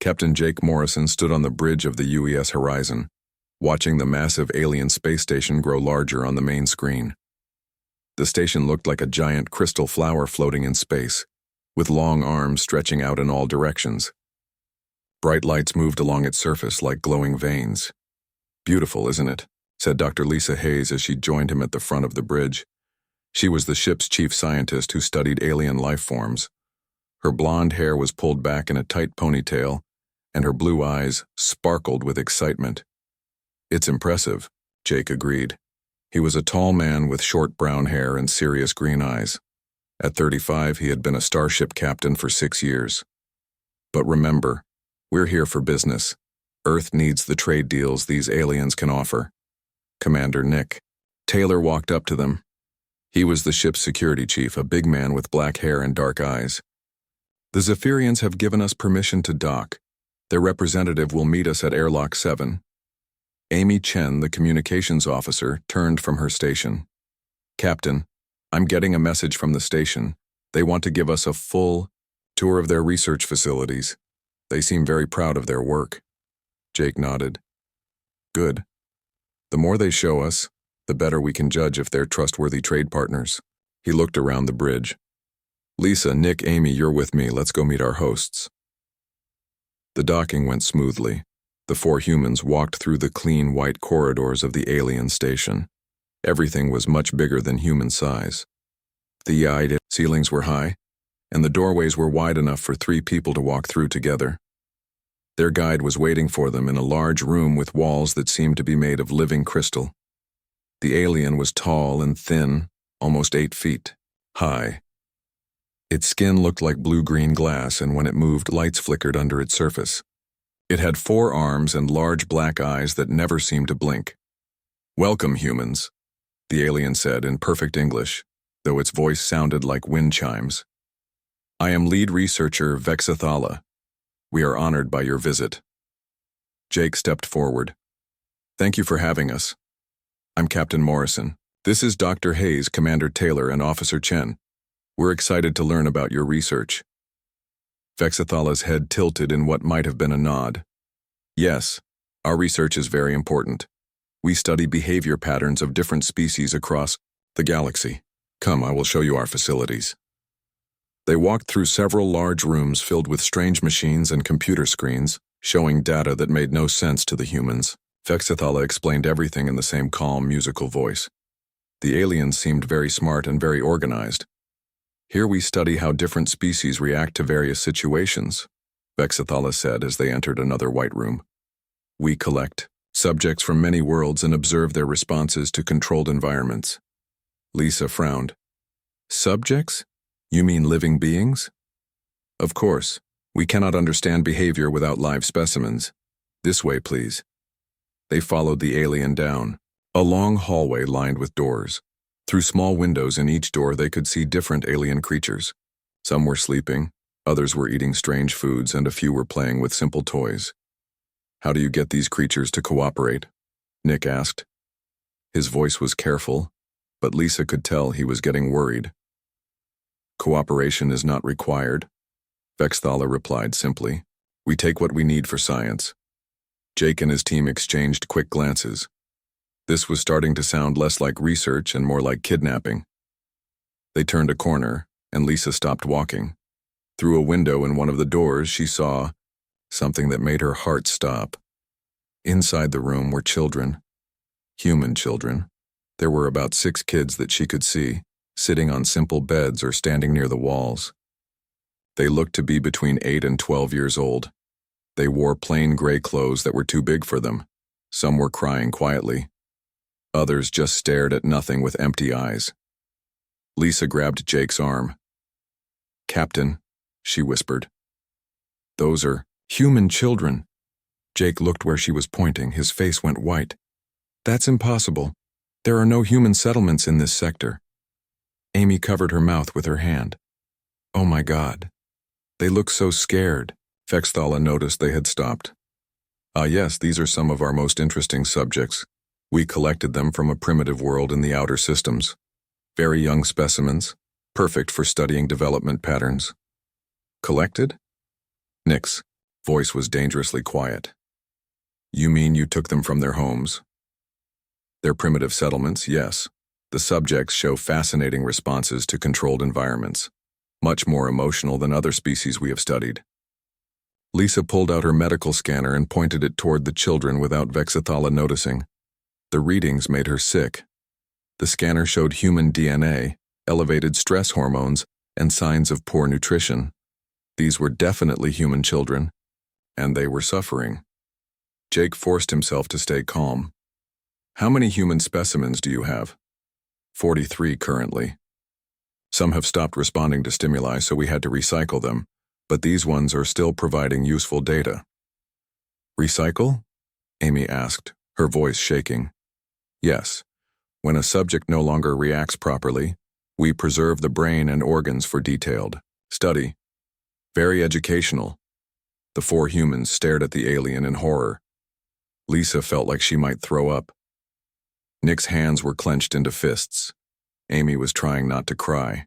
Captain Jake Morrison stood on the bridge of the UES Horizon, watching the massive alien space station grow larger on the main screen. The station looked like a giant crystal flower floating in space, with long arms stretching out in all directions. Bright lights moved along its surface like glowing veins. "Beautiful, isn't it?" said Dr. Lisa Hayes as she joined him at the front of the bridge. She was the ship's chief scientist who studied alien life forms. Her blonde hair was pulled back in a tight ponytail, and her blue eyes sparkled with excitement. "It's impressive," Jake agreed. He was a tall man with short brown hair and serious green eyes. At 35, he had been a starship captain for 6 years. "But remember, we're here for business. Earth needs the trade deals these aliens can offer." Commander Nick Taylor walked up to them. He was the ship's security chief, a big man with black hair and dark eyes. "The Zephyrians have given us permission to dock. Their representative will meet us at Airlock 7. Amy Chen, the communications officer, turned from her station. "Captain, I'm getting a message from the station. They want to give us a full tour of their research facilities. They seem very proud of their work." Jake nodded. "Good. The more they show us, the better we can judge if they're trustworthy trade partners." He looked around the bridge. "Lisa, Nick, Amy, you're with me. Let's go meet our hosts." The docking went smoothly. The 4 humans walked through the clean white corridors of the alien station. Everything was much bigger than human size. The ceilings were high, and the doorways were wide enough for 3 people to walk through together. Their guide was waiting for them in a large room with walls that seemed to be made of living crystal. The alien was tall and thin, almost 8 feet high. Its skin looked like blue-green glass, and when it moved, lights flickered under its surface. It had 4 arms and large black eyes that never seemed to blink. "Welcome, humans," the alien said in perfect English, though its voice sounded like wind chimes. "I am lead researcher Vexathala. We are honored by your visit." Jake stepped forward. "Thank you for having us. I'm Captain Morrison. This is Dr. Hayes, Commander Taylor, and Officer Chen. We're excited to learn about your research." Vexathala's head tilted in what might have been a nod. "Yes, our research is very important. We study behavior patterns of different species across the galaxy. Come, I will show you our facilities." They walked through several large rooms filled with strange machines and computer screens, showing data that made no sense to the humans. Vexathala explained everything in the same calm, musical voice. The aliens seemed very smart and very organized. "Here we study how different species react to various situations," Vexathala said as they entered another white room. "We collect subjects from many worlds and observe their responses to controlled environments." Lisa frowned. "Subjects? You mean living beings?" "Of course. We cannot understand behavior without live specimens. This way, please." They followed the alien down a long hallway lined with doors. Through small windows in each door they could see different alien creatures. Some were sleeping, others were eating strange foods, and a few were playing with simple toys. "How do you get these creatures to cooperate?" Nick asked. His voice was careful, but Lisa could tell he was getting worried. "Cooperation is not required," Vexathala replied simply. "We take what we need for science." Jake and his team exchanged quick glances. This was starting to sound less like research and more like kidnapping. They turned a corner, and Lisa stopped walking. Through a window in one of the doors, she saw something that made her heart stop. Inside the room were children. Human children. There were about 6 kids that she could see, sitting on simple beds or standing near the walls. They looked to be between 8 and 12 years old. They wore plain gray clothes that were too big for them. Some were crying quietly. Others just stared at nothing with empty eyes. Lisa grabbed Jake's arm. "Captain," she whispered. "Those are human children." Jake looked where she was pointing. His face went white. "That's impossible. There are no human settlements in this sector." Amy covered her mouth with her hand. "Oh my God. They look so scared." Vexathala noticed they had stopped. "Ah yes, these are some of our most interesting subjects. We collected them from a primitive world in the outer systems. Very young specimens, perfect for studying development patterns." "Collected?" "Nix. Voice was dangerously quiet. You mean you took them from their homes? Their primitive settlements, yes. The subjects show fascinating responses to controlled environments, much more emotional than other species we have studied. Lisa pulled out her medical scanner and pointed it toward the children without Vexithala noticing. The readings made her sick. The scanner showed human DNA, elevated stress hormones, and signs of poor nutrition. These were definitely human children, and they were suffering. Jake forced himself to stay calm. How many human specimens do you have? 43 currently. Some have stopped responding to stimuli, so we had to recycle them, but these ones are still providing useful data. Recycle? Amy asked, her voice shaking. Yes. When a subject no longer reacts properly, we preserve the brain and organs for detailed study. Very educational. The 4 humans stared at the alien in horror. Lisa felt like she might throw up. Nick's hands were clenched into fists. Amy was trying not to cry.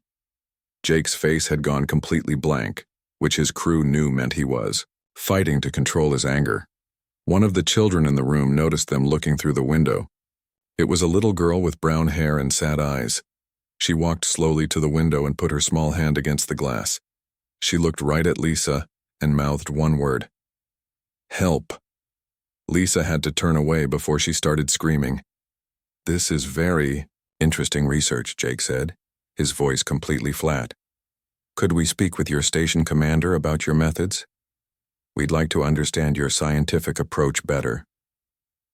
Jake's face had gone completely blank, which his crew knew meant he was fighting to control his anger. One of the children in the room noticed them looking through the window. It was a little girl with brown hair and sad eyes. She walked slowly to the window and put her small hand against the glass. She looked right at Lisa and mouthed one word. Help. Lisa had to turn away before she started screaming. This is very interesting research, Jake said, his voice completely flat. Could we speak with your station commander about your methods? We'd like to understand your scientific approach better.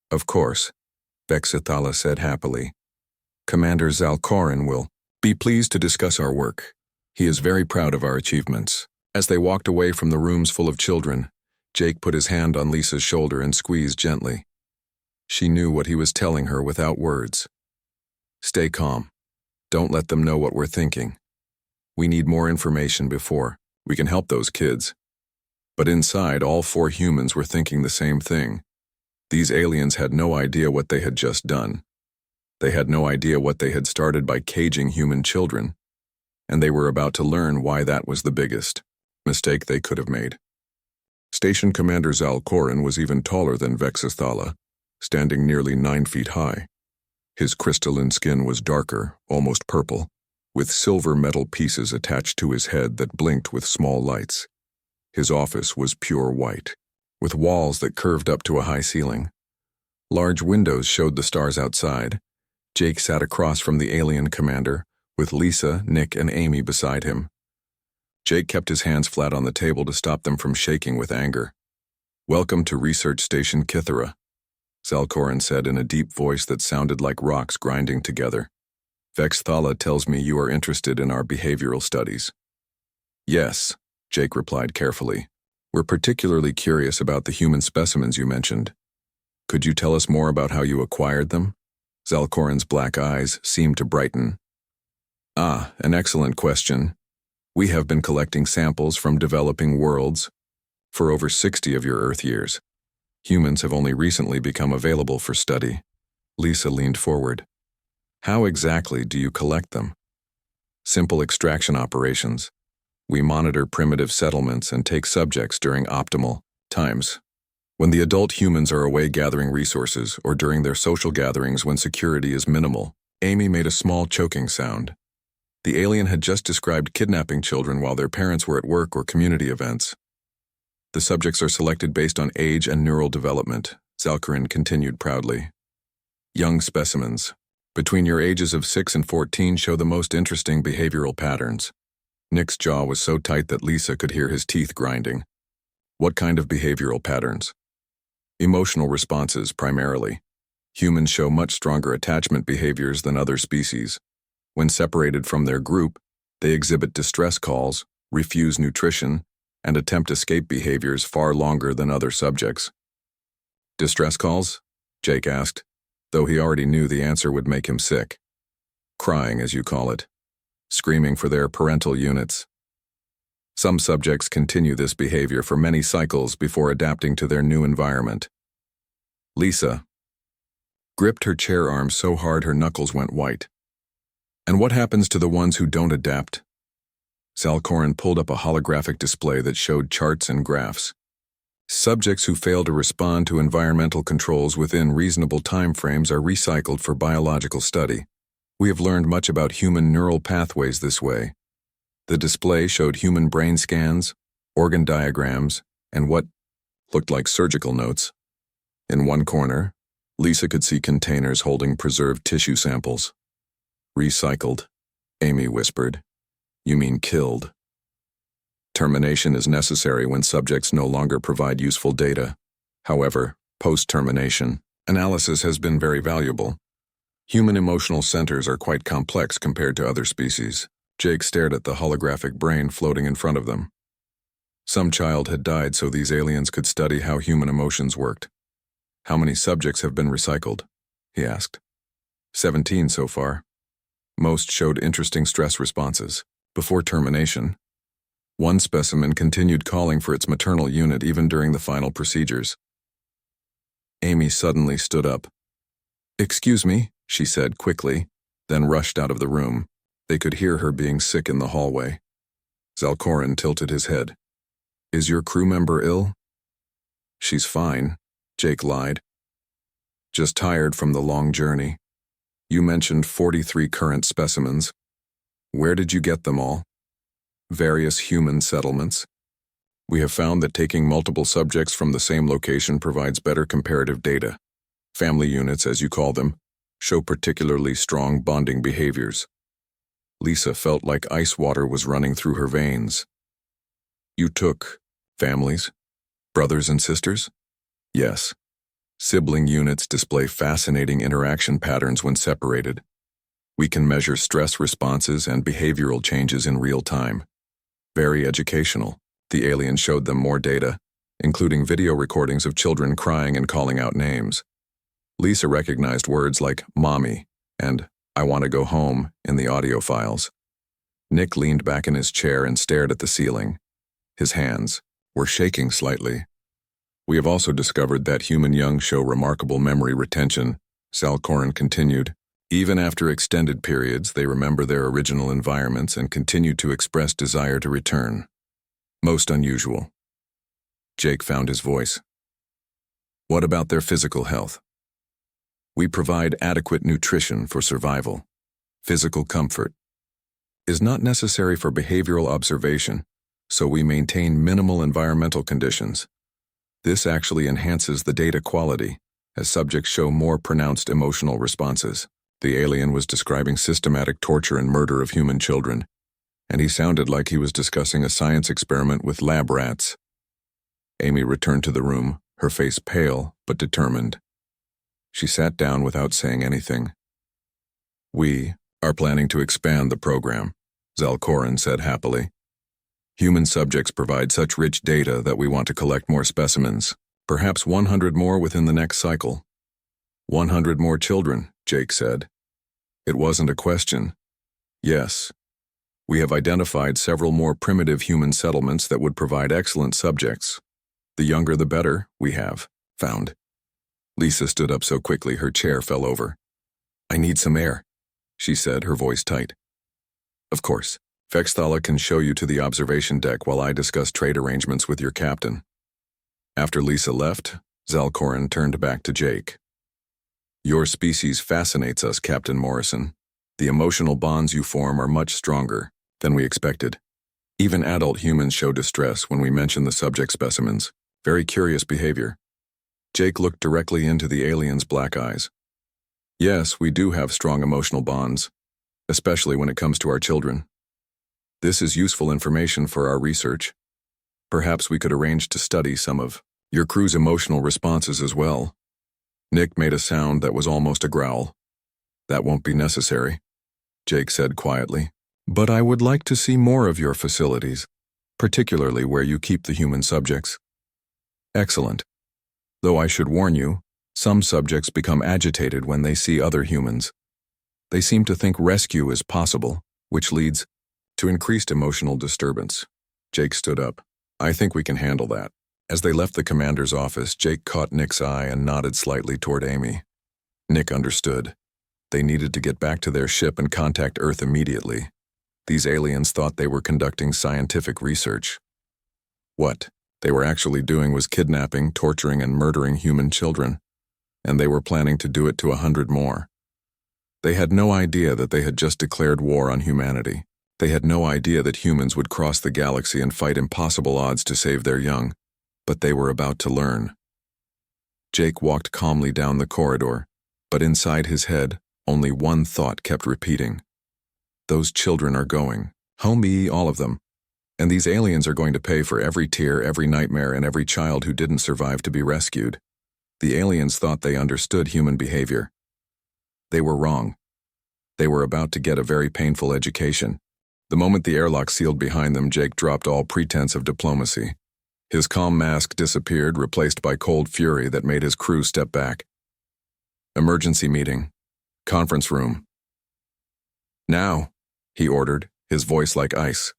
Of course, Vexithala said happily. Commander Zalkorin will be pleased to discuss our work. He is very proud of our achievements. As they walked away from the rooms full of children, Jake put his hand on Lisa's shoulder and squeezed gently. She knew what he was telling her without words. Stay calm. Don't let them know what we're thinking. We need more information before we can help those kids. But inside, all 4 humans were thinking the same thing. These aliens had no idea what they had just done. They had no idea what they had started by caging human children, and they were about to learn why that was the biggest mistake they could have made. Station Commander Zalkorin was even taller than Vexithala, standing nearly 9 feet high. His crystalline skin was darker, almost purple, with silver metal pieces attached to his head that blinked with small lights. His office was pure white, with walls that curved up to a high ceiling. Large windows showed the stars outside. Jake sat across from the alien commander, with Lisa, Nick, and Amy beside him. Jake kept his hands flat on the table to stop them from shaking with anger. Welcome to Research Station Kithara, Zalkorin said in a deep voice that sounded like rocks grinding together. Vexithala tells me you are interested in our behavioral studies. Yes, Jake replied carefully. We're particularly curious about the human specimens you mentioned. Could you tell us more about how you acquired them? Zalkorin's black eyes seemed to brighten. Ah, an excellent question. We have been collecting samples from developing worlds for over 60 of your Earth years. Humans have only recently become available for study. Lisa leaned forward. How exactly do you collect them? Simple extraction operations. We monitor primitive settlements and take subjects during optimal times. When the adult humans are away gathering resources or during their social gatherings when security is minimal, Amy made a small choking sound. The alien had just described kidnapping children while their parents were at work or community events. The subjects are selected based on age and neural development, Zalkorin continued proudly. Young specimens, between your ages of 6 and 14, show the most interesting behavioral patterns. Nick's jaw was so tight that Lisa could hear his teeth grinding. What kind of behavioral patterns? Emotional responses, primarily. Humans show much stronger attachment behaviors than other species. When separated from their group, they exhibit distress calls, refuse nutrition, and attempt escape behaviors far longer than other subjects. Distress calls? Jake asked, though he already knew the answer would make him sick. Crying, as you call it. Screaming for their parental units. Some subjects continue this behavior for many cycles before adapting to their new environment. Lisa gripped her chair arm so hard her knuckles went white. And what happens to the ones who don't adapt? Zalkorin pulled up a holographic display that showed charts and graphs. Subjects who fail to respond to environmental controls within reasonable timeframes are recycled for biological study. We have learned much about human neural pathways this way. The display showed human brain scans, organ diagrams, and what looked like surgical notes. In one corner, Lisa could see containers holding preserved tissue samples. Recycled, Amy whispered. You mean killed. Termination is necessary when subjects no longer provide useful data. However, post-termination, analysis has been very valuable. Human emotional centers are quite complex compared to other species. Jake stared at the holographic brain floating in front of them. Some child had died so these aliens could study how human emotions worked. How many subjects have been recycled? He asked. 17 so far. Most showed interesting stress responses. Before termination, one specimen continued calling for its maternal unit even during the final procedures. Amy suddenly stood up. Excuse me, she said quickly, then rushed out of the room. They could hear her being sick in the hallway. Zalcorin tilted his head. Is your crew member ill? She's fine, Jake lied. Just tired from the long journey. You mentioned 43 current specimens. Where did you get them all? Various human settlements. We have found that taking multiple subjects from the same location provides better comparative data. Family units, as you call them, show particularly strong bonding behaviors. Lisa felt like ice water was running through her veins. You took families? Brothers and sisters? Yes. Sibling units display fascinating interaction patterns when separated. We can measure stress responses and behavioral changes in real time. Very educational. The alien showed them more data, including video recordings of children crying and calling out names. Lisa recognized words like mommy and I want to go home in the audio files. Nick leaned back in his chair and stared at the ceiling. His hands were shaking slightly. We have also discovered that human young show remarkable memory retention, Zalcorin continued. Even after extended periods, they remember their original environments and continue to express desire to return. Most unusual. Jake found his voice. What about their physical health? We provide adequate nutrition for survival. Physical comfort is not necessary for behavioral observation, so we maintain minimal environmental conditions. This actually enhances the data quality, as subjects show more pronounced emotional responses. The alien was describing systematic torture and murder of human children, and he sounded like he was discussing a science experiment with lab rats. Amy returned to the room, her face pale but determined. She sat down without saying anything. We are planning to expand the program, Zalcorin said happily. Human subjects provide such rich data that we want to collect more specimens, perhaps 100 more within the next cycle. 100 more children, Jake said. It wasn't a question. Yes. We have identified several more primitive human settlements that would provide excellent subjects. The younger the better, we have found. Lisa stood up so quickly her chair fell over. I need some air, she said, her voice tight. Of course. Vexthala can show you to the observation deck while I discuss trade arrangements with your captain. After Lisa left, Zalcorin turned back to Jake. Your species fascinates us, Captain Morrison. The emotional bonds you form are much stronger than we expected. Even adult humans show distress when we mention the subject specimens. Very curious behavior. Jake looked directly into the alien's black eyes. Yes, we do have strong emotional bonds, especially when it comes to our children. This is useful information for our research. Perhaps we could arrange to study some of your crew's emotional responses as well. Nick made a sound that was almost a growl. That won't be necessary, Jake said quietly. But I would like to see more of your facilities, particularly where you keep the human subjects. Excellent. Though I should warn you, some subjects become agitated when they see other humans. They seem to think rescue is possible, which leads to increased emotional disturbance. Jake stood up. I think we can handle that. As they left the commander's office, Jake caught Nick's eye and nodded slightly toward Amy. Nick understood. They needed to get back to their ship and contact Earth immediately. These aliens thought they were conducting scientific research. What? they were actually doing was kidnapping, torturing, and murdering human children, and they were planning to do it to 100 more. They had no idea that they had just declared war on humanity. They had no idea that humans would cross the galaxy and fight impossible odds to save their young, but they were about to learn. Jake walked calmly down the corridor, but inside his head, only one thought kept repeating. Those children are going. Home, all of them. And these aliens are going to pay for every tear, every nightmare, and every child who didn't survive to be rescued. The aliens thought they understood human behavior. They were wrong. They were about to get a very painful education. The moment the airlock sealed behind them, Jake dropped all pretense of diplomacy. His calm mask disappeared, replaced by cold fury that made his crew step back. Emergency meeting. Conference room. Now, he ordered, his voice like ice.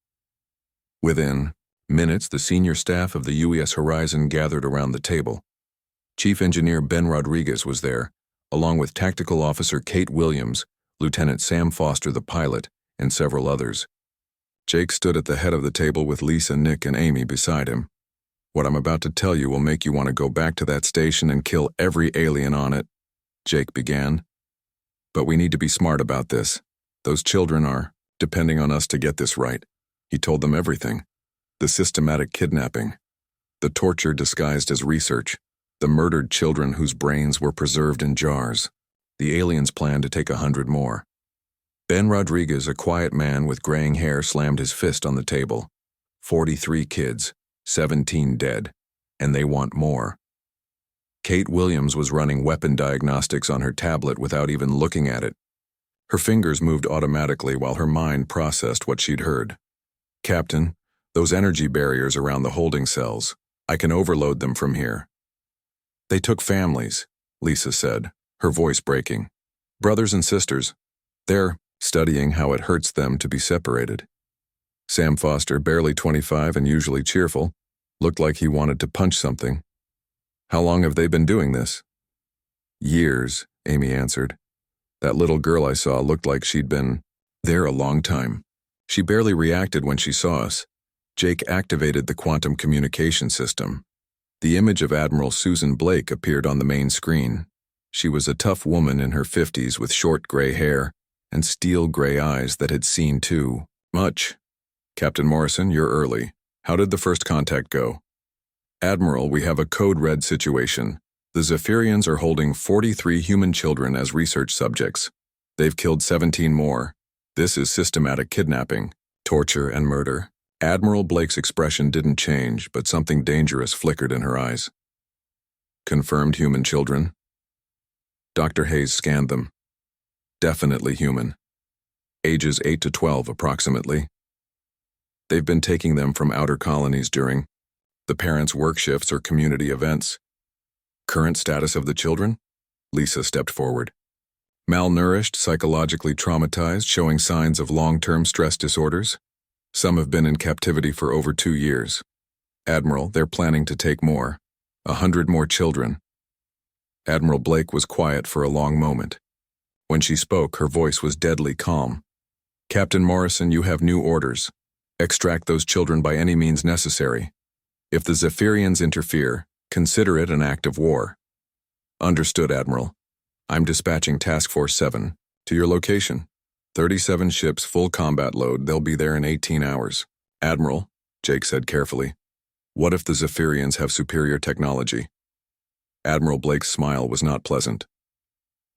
Within minutes, the senior staff of the UES Horizon gathered around the table. Chief Engineer Ben Rodriguez was there, along with Tactical Officer Kate Williams, Lieutenant Sam Foster the pilot, and several others. Jake stood at the head of the table with Lisa, Nick, and Amy beside him. What I'm about to tell you will make you want to go back to that station and kill every alien on it, Jake began. But we need to be smart about this. Those children are depending on us to get this right. He told them everything. The systematic kidnapping, the torture disguised as research, the murdered children whose brains were preserved in jars. The aliens planned to take 100 more. Ben Rodriguez, a quiet man with graying hair, slammed his fist on the table. 43 kids, 17 dead, and they want more. Kate Williams was running weapon diagnostics on her tablet without even looking at it. Her fingers moved automatically while her mind processed what she'd heard. Captain, those energy barriers around the holding cells, I can overload them from here. They took families, Lisa said, her voice breaking. Brothers and sisters. They're studying how it hurts them to be separated. Sam Foster, barely 25 and usually cheerful, looked like he wanted to punch something. How long have they been doing this? Years, Amy answered. That little girl I saw looked like she'd been there a long time. She barely reacted when she saw us. Jake activated the quantum communication system. The image of Admiral Susan Blake appeared on the main screen. She was a tough woman in her 50s with short gray hair and steel gray eyes that had seen too much. Captain Morrison, you're early. How did the first contact go? Admiral, we have a code red situation. The Zephyrians are holding 43 human children as research subjects. They've killed 17 more. This is systematic kidnapping, torture, and murder. Admiral Blake's expression didn't change, but something dangerous flickered in her eyes. Confirmed human children? Dr. Hayes scanned them. Definitely human. Ages 8 to 12 approximately. They've been taking them from outer colonies during the parents' work shifts or community events. Current status of the children? Lisa stepped forward. Malnourished, psychologically traumatized, showing signs of long-term stress disorders. Some have been in captivity for over 2 years. Admiral, they're planning to take more. 100 more children. Admiral Blake was quiet for a long moment. When she spoke, her voice was deadly calm. Captain Morrison, you have new orders. Extract those children by any means necessary. If the Zephyrians interfere, consider it an act of war. Understood, Admiral. I'm dispatching Task Force 7 to your location. 37 ships, full combat load. They'll be there in 18 hours. Admiral, Jake said carefully, what if the Zephyrians have superior technology? Admiral Blake's smile was not pleasant.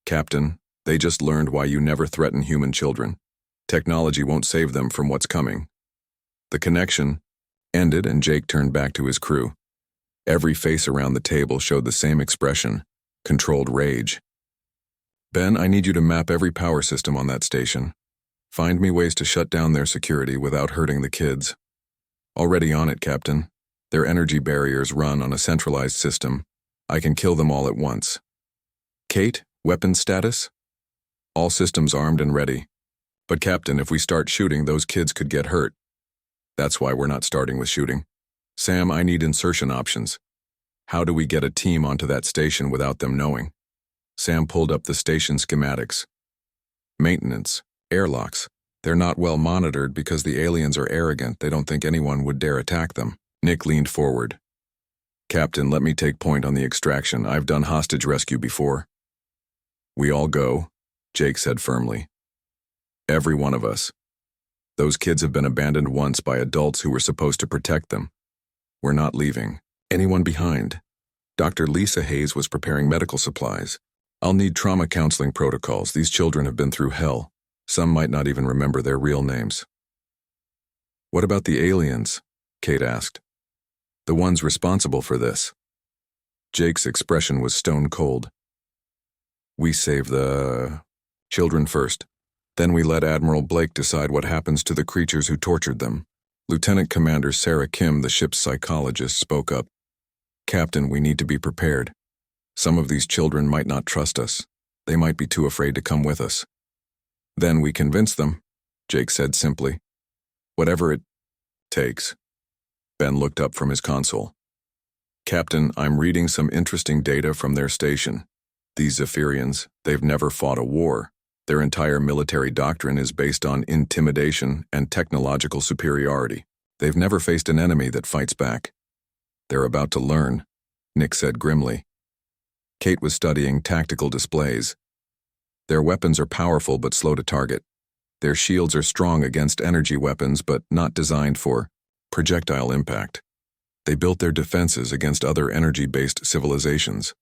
Captain, they just learned why you never threaten human children. Technology won't save them from what's coming. The connection ended and Jake turned back to his crew. Every face around the table showed the same expression, controlled rage. Ben, I need you to map every power system on that station. Find me ways to shut down their security without hurting the kids. Already on it, Captain. Their energy barriers run on a centralized system. I can kill them all at once. Kate, weapons status? All systems armed and ready. But Captain, if we start shooting, those kids could get hurt. That's why we're not starting with shooting. Sam, I need insertion options. How do we get a team onto that station without them knowing? Sam pulled up the station schematics. Maintenance, airlocks. They're not well monitored because the aliens are arrogant. They don't think anyone would dare attack them. Nick leaned forward. Captain, let me take point on the extraction. I've done hostage rescue before. We all go, Jake said firmly. Every one of us. Those kids have been abandoned once by adults who were supposed to protect them. We're not leaving anyone behind. Dr. Lisa Hayes was preparing medical supplies. I'll need trauma counseling protocols. These children have been through hell. Some might not even remember their real names. What about the aliens? Kate asked. The ones responsible for this. Jake's expression was stone cold. We save the children first. Then we let Admiral Blake decide what happens to the creatures who tortured them. Lieutenant Commander Sarah Kim, the ship's psychologist, spoke up. Captain, we need to be prepared. Some of these children might not trust us. They might be too afraid to come with us. Then we convince them, Jake said simply. Whatever it takes. Ben looked up from his console. Captain, I'm reading some interesting data from their station. These Zephyrians, they've never fought a war. Their entire military doctrine is based on intimidation and technological superiority. They've never faced an enemy that fights back. They're about to learn, Nick said grimly. Kate was studying tactical displays. Their weapons are powerful but slow to target. Their shields are strong against energy weapons but not designed for projectile impact. They built their defenses against other energy-based civilizations.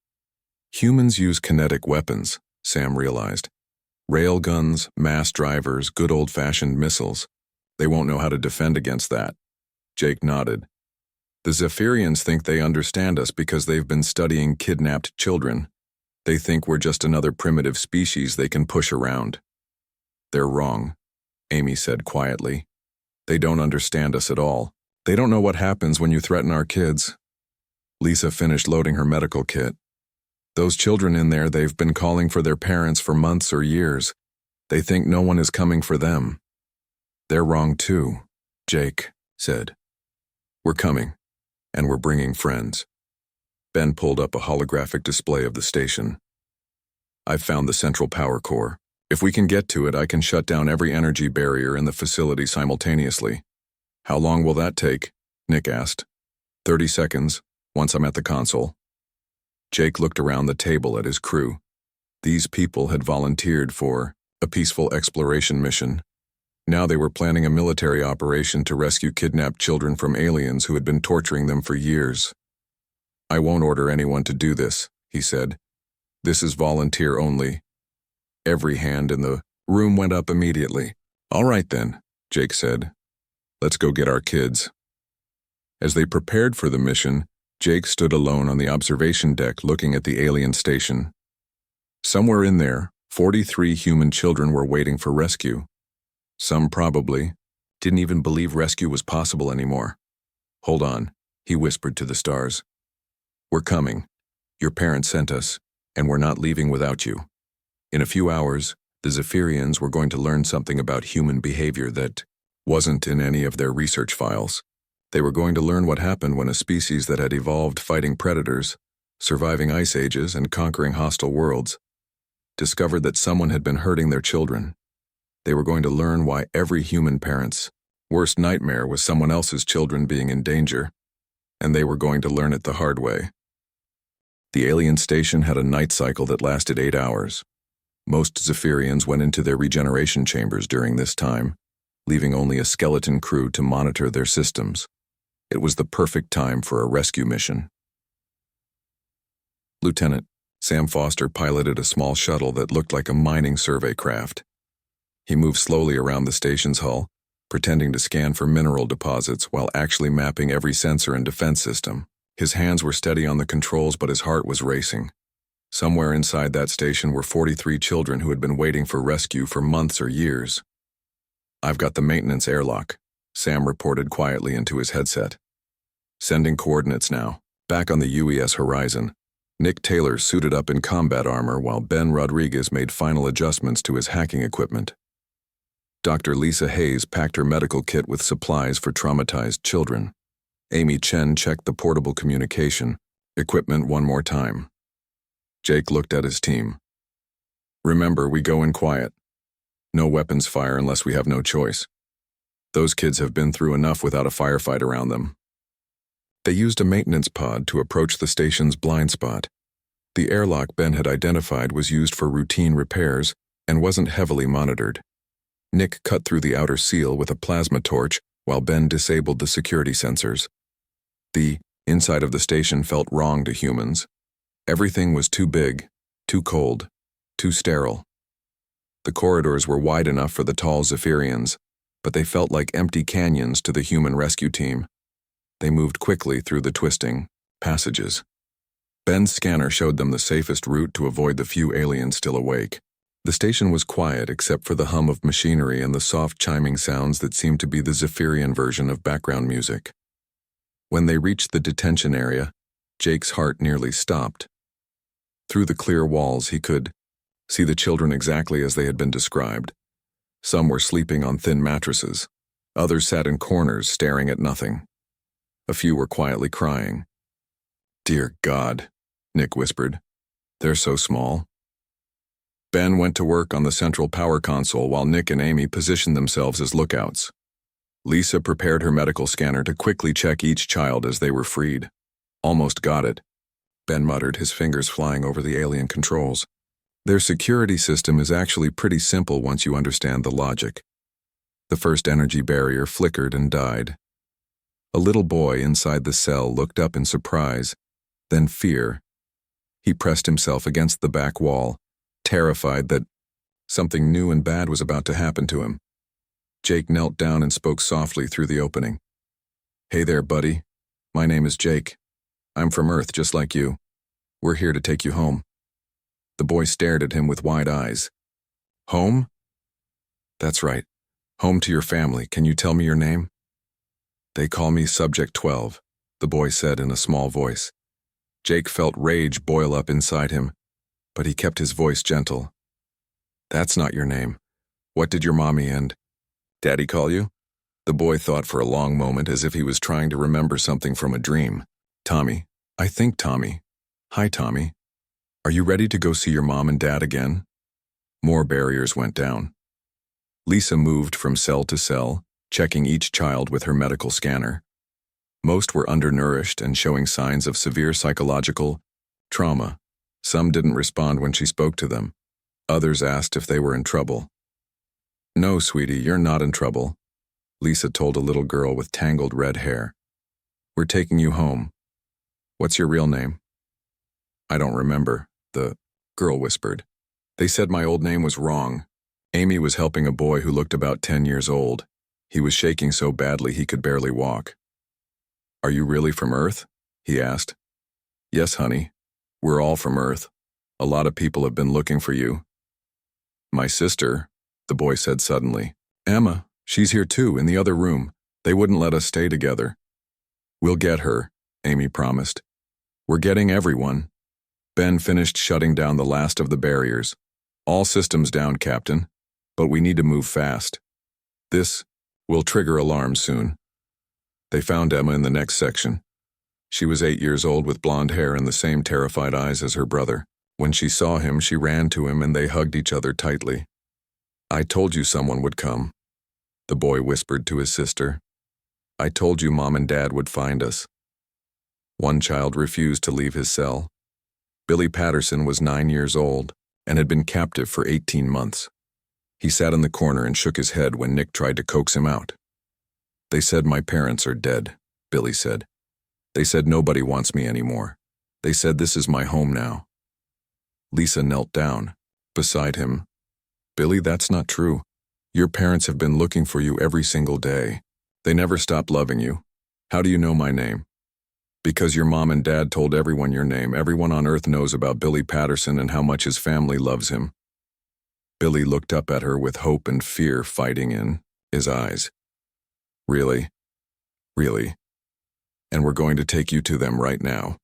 Humans use kinetic weapons, Sam realized. Railguns, mass drivers, good old-fashioned missiles. They won't know how to defend against that. Jake nodded. The Zephyrians think they understand us because they've been studying kidnapped children. They think we're just another primitive species they can push around. They're wrong, Amy said quietly. They don't understand us at all. They don't know what happens when you threaten our kids. Lisa finished loading her medical kit. Those children in there, they've been calling for their parents for months or years. They think no one is coming for them. They're wrong too, Jake said. We're coming, and we're bringing friends. Ben pulled up a holographic display of the station. I've found the central power core. If we can get to it, I can shut down every energy barrier in the facility simultaneously. How long will that take? Nick asked. 30 seconds, once I'm at the console. Jake looked around the table at his crew. These people had volunteered for a peaceful exploration mission. Now they were planning a military operation to rescue kidnapped children from aliens who had been torturing them for years. I won't order anyone to do this, he said. This is volunteer only. Every hand in the room went up immediately. All right then, Jake said. Let's go get our kids. As they prepared for the mission, Jake stood alone on the observation deck looking at the alien station. Somewhere in there, 43 human children were waiting for rescue. Some probably didn't even believe rescue was possible anymore. Hold on, he whispered to the stars. We're coming. Your parents sent us, and we're not leaving without you. In a few hours, the Zephyrians were going to learn something about human behavior that wasn't in any of their research files. They were going to learn what happened when a species that had evolved fighting predators, surviving ice ages, and conquering hostile worlds, discovered that someone had been hurting their children. They were going to learn why every human parent's worst nightmare was someone else's children being in danger, and they were going to learn it the hard way. The alien station had a night cycle that lasted 8 hours. Most Zephyrians went into their regeneration chambers during this time, leaving only a skeleton crew to monitor their systems. It was the perfect time for a rescue mission. Lieutenant Sam Foster piloted a small shuttle that looked like a mining survey craft. He moved slowly around the station's hull, pretending to scan for mineral deposits while actually mapping every sensor and defense system. His hands were steady on the controls, but his heart was racing. Somewhere inside that station were 43 children who had been waiting for rescue for months or years. I've got the maintenance airlock, Sam reported quietly into his headset. Sending coordinates now. Back on the UES horizon, Nick Taylor suited up in combat armor while Ben Rodriguez made final adjustments to his hacking equipment. Dr. Lisa Hayes packed her medical kit with supplies for traumatized children. Amy Chen checked the portable communication equipment one more time. Jake looked at his team. Remember, we go in quiet. No weapons fire unless we have no choice. Those kids have been through enough without a firefight around them. They used a maintenance pod to approach the station's blind spot. The airlock Ben had identified was used for routine repairs and wasn't heavily monitored. Nick cut through the outer seal with a plasma torch while Ben disabled the security sensors. The inside of the station felt wrong to humans. Everything was too big, too cold, too sterile. The corridors were wide enough for the tall Zephyrians, but they felt like empty canyons to the human rescue team. They moved quickly through the twisting passages. Ben's scanner showed them the safest route to avoid the few aliens still awake. The station was quiet except for the hum of machinery and the soft chiming sounds that seemed to be the Zephyrian version of background music. When they reached the detention area, Jake's heart nearly stopped. Through the clear walls he could see the children exactly as they had been described. Some were sleeping on thin mattresses. Others sat in corners staring at nothing. A few were quietly crying. "Dear God," Nick whispered. "They're so small." Ben went to work on the central power console while Nick and Amy positioned themselves as lookouts. Lisa prepared her medical scanner to quickly check each child as they were freed. "Almost got it," Ben muttered, his fingers flying over the alien controls. Their security system is actually pretty simple once you understand the logic. The first energy barrier flickered and died. A little boy inside the cell looked up in surprise, then fear. He pressed himself against the back wall, terrified that something new and bad was about to happen to him. Jake knelt down and spoke softly through the opening. "Hey there, buddy. My name is Jake. I'm from Earth, just like you. We're here to take you home." The boy stared at him with wide eyes. "Home?" "That's right. Home to your family. Can you tell me your name?" "They call me Subject 12, the boy said in a small voice. Jake felt rage boil up inside him, but he kept his voice gentle. "That's not your name. What did your mommy and Daddy call you?" The boy thought for a long moment as if he was trying to remember something from a dream. "Tommy. I think Tommy. Hi, Tommy. Are you ready to go see your mom and dad again?" More barriers went down. Lisa moved from cell to cell, checking each child with her medical scanner. Most were undernourished and showing signs of severe psychological trauma. Some didn't respond when she spoke to them. Others asked if they were in trouble. "No, sweetie, you're not in trouble," Lisa told a little girl with tangled red hair. "We're taking you home. What's your real name?" "I don't remember," the girl whispered. "They said my old name was wrong." Amy was helping a boy who looked about 10 years old. He was shaking so badly he could barely walk. "Are you really from Earth?" he asked. "Yes, honey. We're all from Earth. A lot of people have been looking for you." "My sister," the boy said suddenly. "Emma, she's here too, in the other room. They wouldn't let us stay together." "We'll get her," Amy promised. "We're getting everyone." Ben finished shutting down the last of the barriers. "All systems down, Captain. But we need to move fast. This will trigger alarms soon." They found Emma in the next section. She was 8 years old with blonde hair and the same terrified eyes as her brother. When she saw him, she ran to him and they hugged each other tightly. "I told you someone would come," the boy whispered to his sister. "I told you Mom and Dad would find us." One child refused to leave his cell. Billy Patterson was 9 years old and had been captive for 18 months. He sat in the corner and shook his head when Nick tried to coax him out. "They said my parents are dead," Billy said. "They said nobody wants me anymore. They said this is my home now." Lisa knelt down beside him. "Billy, that's not true. Your parents have been looking for you every single day. They never stopped loving you. How do you know my name?" "Because your mom and dad told everyone your name. Everyone on Earth knows about Billy Patterson and how much his family loves him." Billy looked up at her with hope and fear fighting in his eyes. "Really? Really? And we're going to take you to them right now."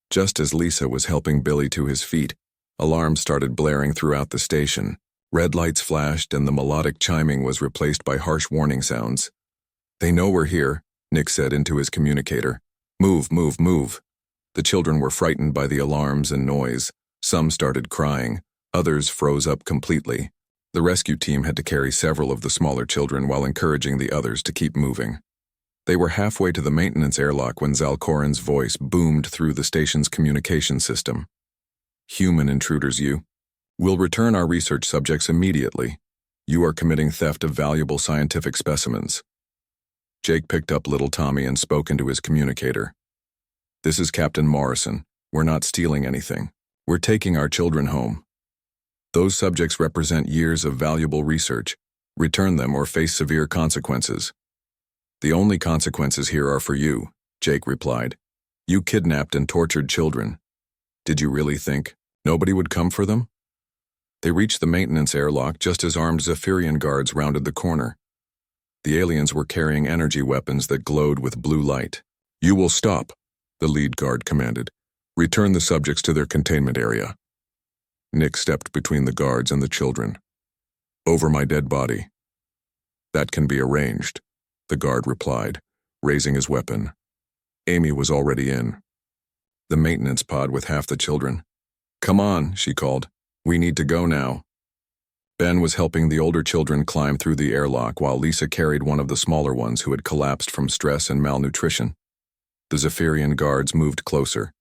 Just as Lisa was helping Billy to his feet, alarms started blaring throughout the station. Red lights flashed and the melodic chiming was replaced by harsh warning sounds. "They know we're here," Nick said into his communicator. "Move, move, move." The children were frightened by the alarms and noise. Some started crying. Others froze up completely. The rescue team had to carry several of the smaller children while encouraging the others to keep moving. They were halfway to the maintenance airlock when Zalkoran's voice boomed through the station's communication system. Human intruders, you. We'll return our research subjects immediately. You are committing theft of valuable scientific specimens. Jake picked up little Tommy and spoke into his communicator. This is Captain Morrison. We're not stealing anything. We're taking our children home. Those subjects represent years of valuable research. Return them or face severe consequences. The only consequences here are for you, Jake replied. You kidnapped and tortured children. Did you really think nobody would come for them? They reached the maintenance airlock just as armed Zephyrian guards rounded the corner. The aliens were carrying energy weapons that glowed with blue light. You will stop, the lead guard commanded. Return the subjects to their containment area. Nick stepped between the guards and the children. Over my dead body. That can be arranged, the guard replied, raising his weapon. Amy was already in the maintenance pod with half the children. Come on, she called. We need to go now. Ben was helping the older children climb through the airlock while Lisa carried one of the smaller ones who had collapsed from stress and malnutrition. The Zephyrian guards moved closer.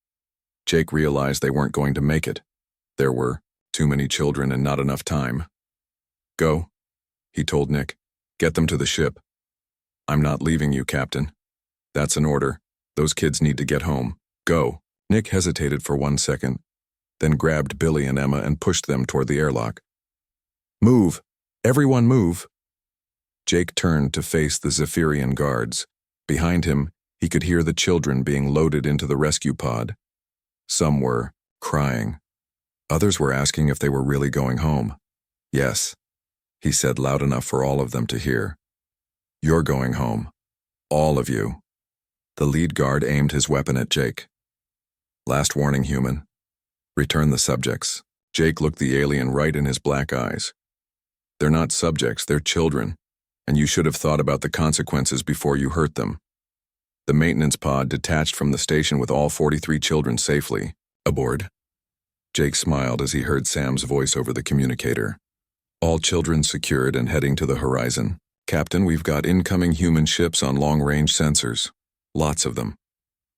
Jake realized they weren't going to make it. There were too many children and not enough time. Go, he told Nick. Get them to the ship. I'm not leaving you, Captain. That's an order. Those kids need to get home. Go. Nick hesitated for 1 second, then grabbed Billy and Emma and pushed them toward the airlock. Move! Everyone move! Jake turned to face the Zephyrian guards. Behind him, he could hear the children being loaded into the rescue pod. Some were crying. Others were asking if they were really going home. Yes, he said loud enough for all of them to hear. You're going home. All of you. The lead guard aimed his weapon at Jake. Last warning, human. Return the subjects. Jake looked the alien right in his black eyes. They're not subjects, they're children, and you should have thought about the consequences before you hurt them. The maintenance pod detached from the station with all 43 children safely aboard. Jake smiled as he heard Sam's voice over the communicator. All children secured and heading to the horizon. Captain, we've got incoming human ships on long-range sensors. Lots of them.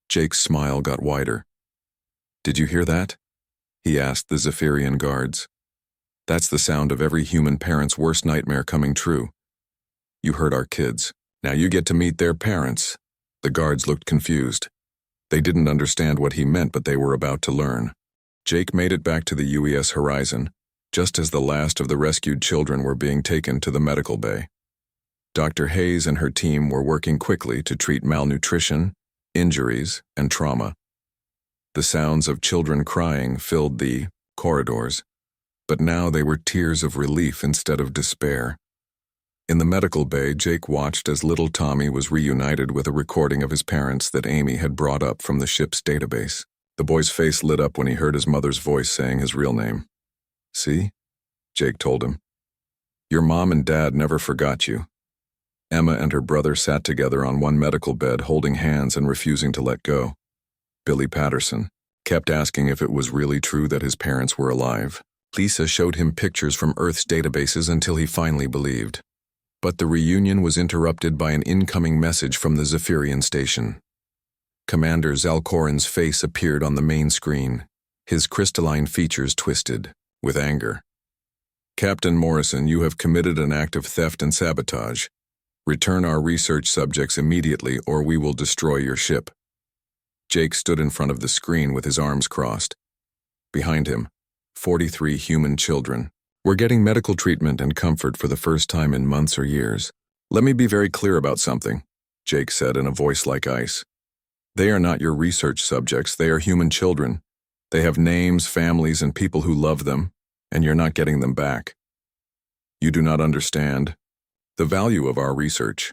Jake's smile got wider. Did you hear that? He asked the Zephyrian guards. That's the sound of every human parent's worst nightmare coming true. You heard our kids. Now you get to meet their parents. The guards looked confused. They didn't understand what he meant, but they were about to learn. Jake made it back to the UES horizon, just as the last of the rescued children were being taken to the medical bay. Dr. Hayes and her team were working quickly to treat malnutrition, injuries, and trauma. The sounds of children crying filled the corridors, but now they were tears of relief instead of despair. In the medical bay, Jake watched as little Tommy was reunited with a recording of his parents that Amy had brought up from the ship's database. The boy's face lit up when he heard his mother's voice saying his real name. See? Jake told him. Your mom and dad never forgot you. Emma and her brother sat together on one medical bed holding hands and refusing to let go. Billy Patterson kept asking if it was really true that his parents were alive. Lisa showed him pictures from Earth's databases until he finally believed. But the reunion was interrupted by an incoming message from the Zephyrian station. Commander Zalkoran's face appeared on the main screen, his crystalline features twisted with anger. Captain Morrison, you have committed an act of theft and sabotage. Return our research subjects immediately or we will destroy your ship. Jake stood in front of the screen with his arms crossed. Behind him, 43 human children were getting medical treatment and comfort for the first time in months or years. Let me be very clear about something, Jake said in a voice like ice. They are not your research subjects, they are human children. They have names, families, and people who love them, and you're not getting them back. You do not understand the value of our research.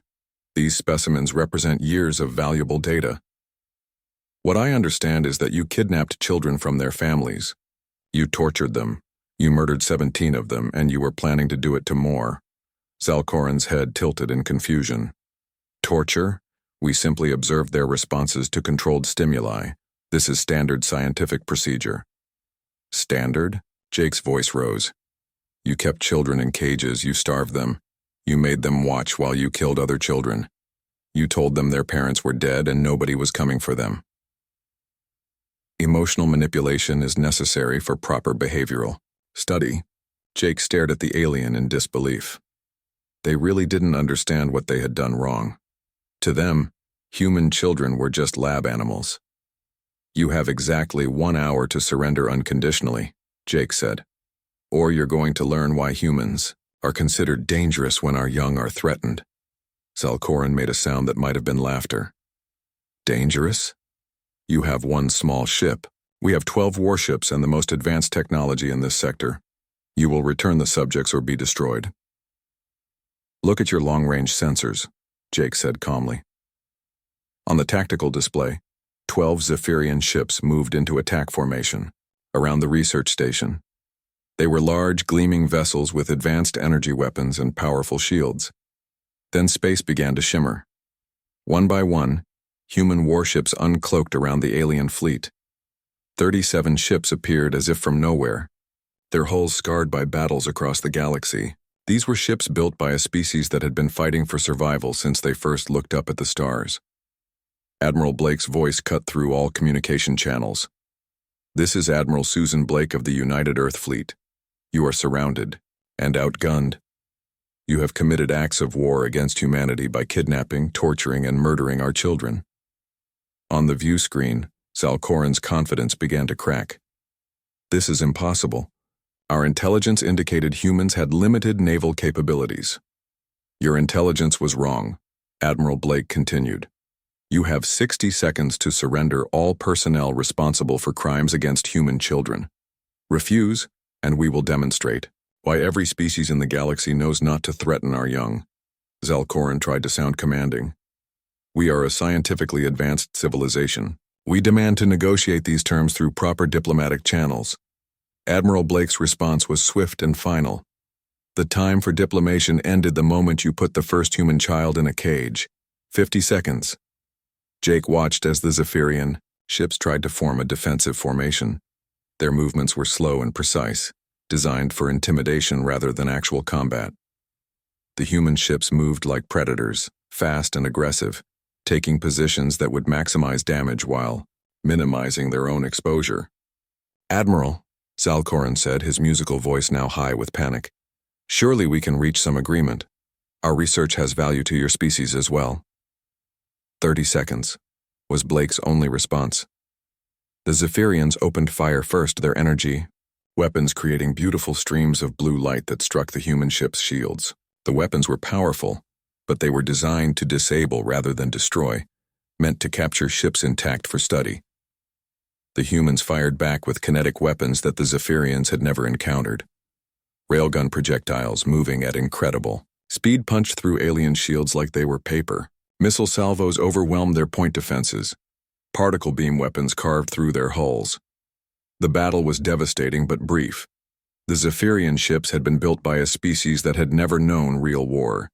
These specimens represent years of valuable data. What I understand is that you kidnapped children from their families. You tortured them. You murdered 17 of them, and you were planning to do it to more. Zalkoran's head tilted in confusion. Torture? We simply observed their responses to controlled stimuli. This is standard scientific procedure. Standard? Jake's voice rose. You kept children in cages, you starved them. You made them watch while you killed other children. You told them their parents were dead and nobody was coming for them. Emotional manipulation is necessary for proper behavioral study. Jake stared at the alien in disbelief. They really didn't understand what they had done wrong. To them, human children were just lab animals. You have exactly 1 hour to surrender unconditionally, Jake said. Or you're going to learn why humans are considered dangerous when our young are threatened. Zalcorin made a sound that might have been laughter. Dangerous? You have one small ship. We have 12 warships and the most advanced technology in this sector. You will return the subjects or be destroyed. Look at your long-range sensors, Jake said calmly. On the tactical display, 12 Zephyrian ships moved into attack formation around the research station. They were large, gleaming vessels with advanced energy weapons and powerful shields. Then space began to shimmer. One by one, human warships uncloaked around the alien fleet. 37 ships appeared as if from nowhere, their hulls scarred by battles across the galaxy. These were ships built by a species that had been fighting for survival since they first looked up at the stars. Admiral Blake's voice cut through all communication channels. This is Admiral Susan Blake of the United Earth Fleet. You are surrounded and outgunned. You have committed acts of war against humanity by kidnapping, torturing, and murdering our children. On the view screen, Zalcorin's confidence began to crack. This is impossible. Our intelligence indicated humans had limited naval capabilities. Your intelligence was wrong, Admiral Blake continued. You have 60 seconds to surrender all personnel responsible for crimes against human children. Refuse, and we will demonstrate why every species in the galaxy knows not to threaten our young. Zalcorin tried to sound commanding. We are a scientifically advanced civilization. We demand to negotiate these terms through proper diplomatic channels. Admiral Blake's response was swift and final. The time for diplomation ended the moment you put the first human child in a cage. 50 seconds. Jake watched as the Zephyrian ships tried to form a defensive formation. Their movements were slow and precise, designed for intimidation rather than actual combat. The human ships moved like predators, fast and aggressive, taking positions that would maximize damage while minimizing their own exposure. Admiral, Zalcorin said, his musical voice now high with panic. Surely we can reach some agreement. Our research has value to your species as well. 30 seconds, was Blake's only response. The Zephyrians opened fire first, their energy weapons creating beautiful streams of blue light that struck the human ship's shields. The weapons were powerful, but they were designed to disable rather than destroy, meant to capture ships intact for study. The humans fired back with kinetic weapons that the Zephyrians had never encountered. Railgun projectiles moving at incredible speed punched through alien shields like they were paper. Missile salvos overwhelmed their point defenses. Particle beam weapons carved through their hulls. The battle was devastating but brief. The Zephyrian ships had been built by a species that had never known real war.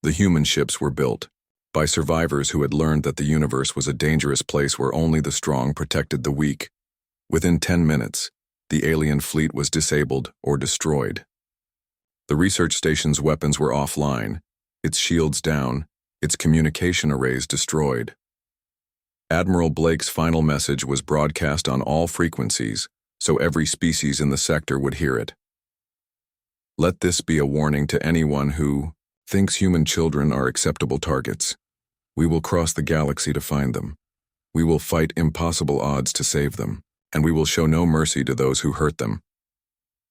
The human ships were built by survivors who had learned that the universe was a dangerous place where only the strong protected the weak. Within 10 minutes, the alien fleet was disabled or destroyed. The research station's weapons were offline, its shields down, its communication arrays destroyed. Admiral Blake's final message was broadcast on all frequencies, so every species in the sector would hear it. Let this be a warning to anyone who thinks human children are acceptable targets. We will cross the galaxy to find them. We will fight impossible odds to save them, and we will show no mercy to those who hurt them.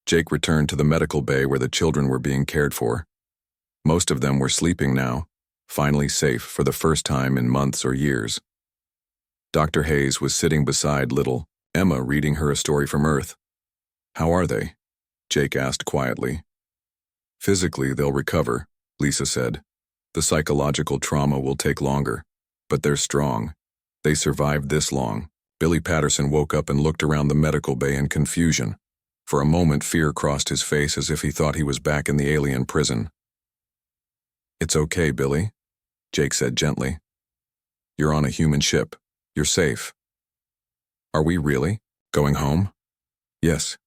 Jake returned to the medical bay where the children were being cared for. Most of them were sleeping now, finally safe for the first time in months or years. Dr. Hayes was sitting beside little Emma reading her a story from Earth. How are they? Jake asked quietly. Physically, they'll recover, Lisa said. The psychological trauma will take longer, but they're strong. They survived this long. Billy Patterson woke up and looked around the medical bay in confusion. For a moment, fear crossed his face as if he thought he was back in the alien prison. It's okay, Billy, Jake said gently. You're on a human ship. You're safe. Are we really going home? Yes,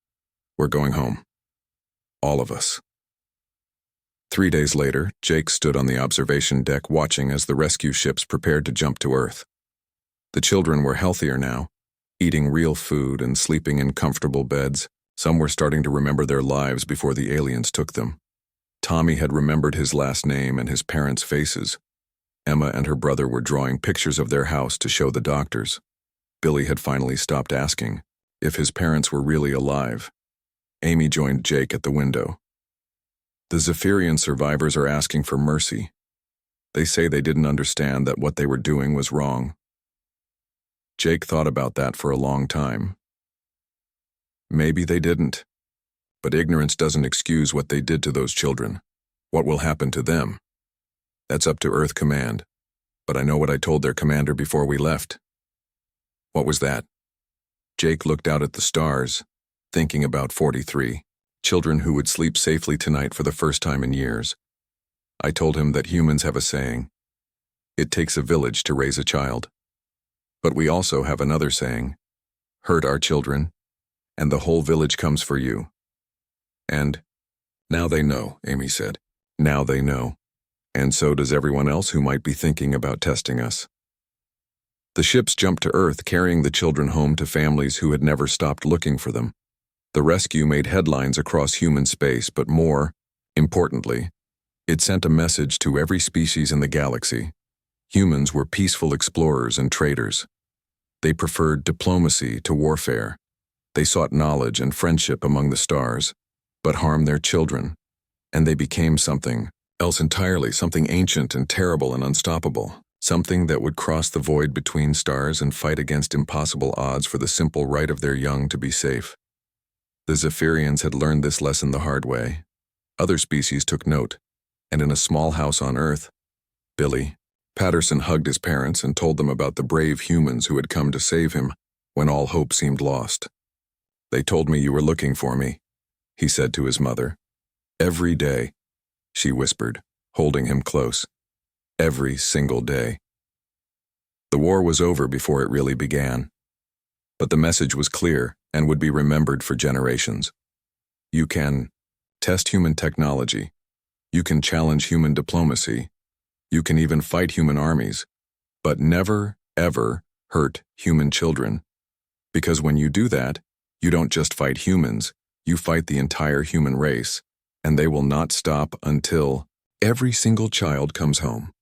we're going home. All of us. 3 days later, Jake stood on the observation deck watching as the rescue ships prepared to jump to Earth. The children were healthier now, eating real food and sleeping in comfortable beds. Some were starting to remember their lives before the aliens took them. Tommy had remembered his last name and his parents' faces. Emma and her brother were drawing pictures of their house to show the doctors. Billy had finally stopped asking if his parents were really alive. Amy joined Jake at the window. The Zephyrian survivors are asking for mercy. They say they didn't understand that what they were doing was wrong. Jake thought about that for a long time. Maybe they didn't. But ignorance doesn't excuse what they did to those children. What will happen to them? That's up to Earth Command. But I know what I told their commander before we left. What was that? Jake looked out at the stars, thinking about 43, children who would sleep safely tonight for the first time in years. I told him that humans have a saying, "It takes a village to raise a child." But we also have another saying, "Hurt our children, and the whole village comes for you." And, "Now they know," Amy said. "Now they know. And so does everyone else who might be thinking about testing us." The ships jumped to Earth, carrying the children home to families who had never stopped looking for them. The rescue made headlines across human space, but more importantly, it sent a message to every species in the galaxy. Humans were peaceful explorers and traders. They preferred diplomacy to warfare. They sought knowledge and friendship among the stars, but harmed their children, and they became something else entirely, something ancient and terrible and unstoppable, something that would cross the void between stars and fight against impossible odds for the simple right of their young to be safe. The Zephyrians had learned this lesson the hard way. Other species took note, and in a small house on Earth, Billy Patterson hugged his parents and told them about the brave humans who had come to save him when all hope seemed lost. "They told me you were looking for me," he said to his mother. "Every day," she whispered, holding him close. "Every single day." The war was over before it really began. But the message was clear and would be remembered for generations. You can test human technology. You can challenge human diplomacy. You can even fight human armies. But never, ever hurt human children. Because when you do that, you don't just fight humans, you fight the entire human race, and they will not stop until every single child comes home.